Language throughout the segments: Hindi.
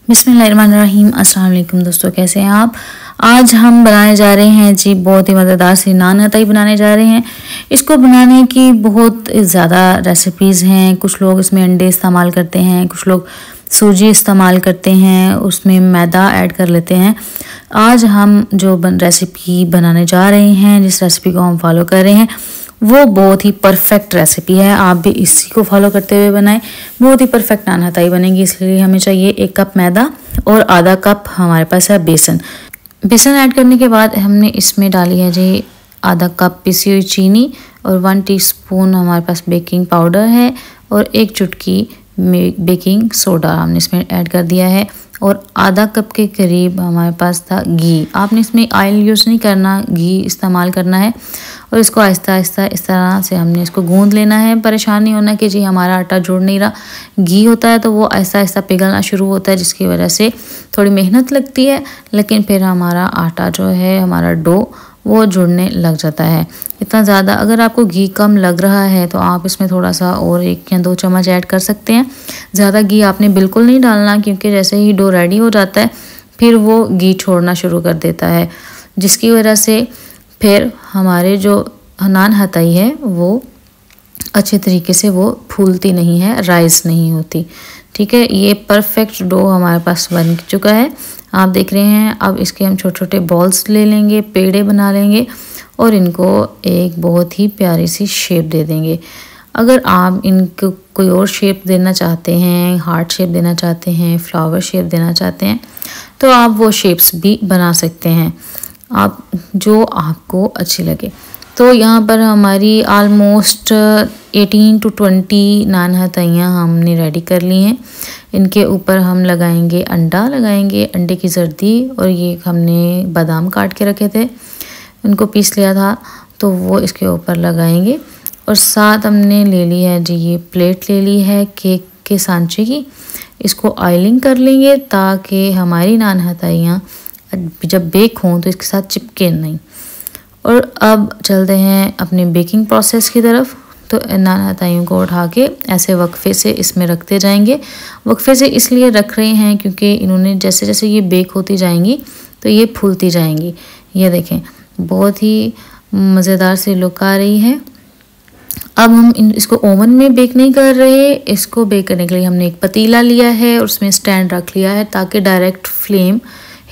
बिस्मिल्लाहिर्रहमानिर्रहीम। अस्सलाम वालेकुम दोस्तों, कैसे हैं आप। आज हम बनाने जा रहे हैं जी बहुत ही मज़ेदार सी नान हताई बनाने जा रहे हैं। इसको बनाने की बहुत ज़्यादा रेसिपीज़ हैं। कुछ लोग इसमें अंडे इस्तेमाल करते हैं, कुछ लोग सूजी इस्तेमाल करते हैं, उसमें मैदा ऐड कर लेते हैं। आज हम जो रेसिपी बनाने जा रहे हैं, जिस रेसिपी को हम फॉलो कर रहे हैं, वो बहुत ही परफेक्ट रेसिपी है। आप भी इसी को फॉलो करते हुए बनाएं, बहुत ही परफेक्ट नान हताई बनेगी। इसलिए हमें चाहिए 1 कप मैदा और आधा कप हमारे पास है बेसन। बेसन ऐड करने के बाद हमने इसमें डाली है जी आधा कप पिसी हुई चीनी और 1 टीस्पून हमारे पास बेकिंग पाउडर है और 1 चुटकी बेकिंग सोडा हमने इसमें ऐड कर दिया है और आधा कप के करीब हमारे पास था घी। आपने इसमें ऑयल यूज़ नहीं करना, घी इस्तेमाल करना है। और इसको आहिस्ता आहिस्ता इस तरह से हमने इसको गूंद लेना है। परेशान नहीं होना कि जी हमारा आटा जुड़ नहीं रहा। घी होता है तो वो आहिस्ता आहिस्ता पिघलना शुरू होता है, जिसकी वजह से थोड़ी मेहनत लगती है, लेकिन फिर हमारा आटा जो है, हमारा डो, वो जुड़ने लग जाता है। इतना ज़्यादा अगर आपको घी कम लग रहा है तो आप इसमें थोड़ा सा और 1 या 2 चम्मच ऐड कर सकते हैं। ज़्यादा घी आपने बिल्कुल नहीं डालना, क्योंकि जैसे ही डो रेडी हो जाता है फिर वो घी छोड़ना शुरू कर देता है, जिसकी वजह से फिर हमारे जो नान हताई है वो अच्छे तरीके से वो फूलती नहीं है, राइस नहीं होती। ठीक है, ये परफेक्ट डो हमारे पास बन चुका है, आप देख रहे हैं। अब इसके हम छोटे छोटे बॉल्स ले लेंगे, पेड़े बना लेंगे और इनको एक बहुत ही प्यारी सी शेप दे देंगे। अगर आप इनको कोई और शेप देना चाहते हैं, हार्ट शेप देना चाहते हैं, फ्लावर शेप देना चाहते हैं, तो आप वो शेप्स भी बना सकते हैं, आप जो आपको अच्छी लगे। तो यहाँ पर हमारी आलमोस्ट 18 to 20 नान हताइयाँ हमने रेडी कर ली हैं। इनके ऊपर हम लगाएंगे अंडा, लगाएंगे अंडे की जर्दी, और ये हमने बादाम काट के रखे थे, उनको पीस लिया था, तो वो इसके ऊपर लगाएंगे। और साथ हमने ले ली है जी ये प्लेट ले ली है केक के सांचे की। इसको ऑयलिंग कर लेंगे ताकि हमारी नान हताइयाँ जब बेक हों तो इसके साथ चिपके नहीं। और अब चलते हैं अपने बेकिंग प्रोसेस की तरफ। तो नान हताइयों को उठा के ऐसे वक्फे से इसमें रखते जाएंगे। वक्फे से इसलिए रख रहे हैं क्योंकि इन्होंने जैसे जैसे ये बेक होती जाएंगी तो ये फूलती जाएंगी। ये देखें, बहुत ही मज़ेदार सी लुक आ रही है। अब हम इसको ओवन में बेक नहीं कर रहे, इसको बेक करने के लिए हमने एक पतीला लिया है और उसमें स्टैंड रख लिया है ताकि डायरेक्ट फ्लेम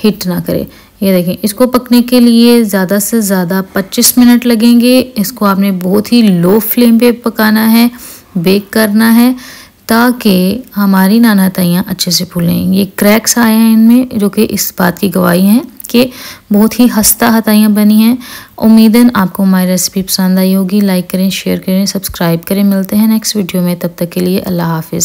हिट ना करे। ये देखें, इसको पकने के लिए ज़्यादा से ज़्यादा 25 मिनट लगेंगे। इसको आपने बहुत ही लो फ्लेम पे पकाना है, बेक करना है, ताकि हमारी नान हताइयाँ अच्छे से फूलें। ये क्रैक्स आए हैं इनमें, जो कि इस बात की गवाही हैं कि बहुत ही खस्ता हताइयाँ बनी हैं। उम्मीदन आपको हमारी रेसिपी पसंद आई होगी। लाइक करें, शेयर करें, सब्सक्राइब करें। मिलते हैं नेक्स्ट वीडियो में, तब तक के लिए अल्लाह हाफिज़।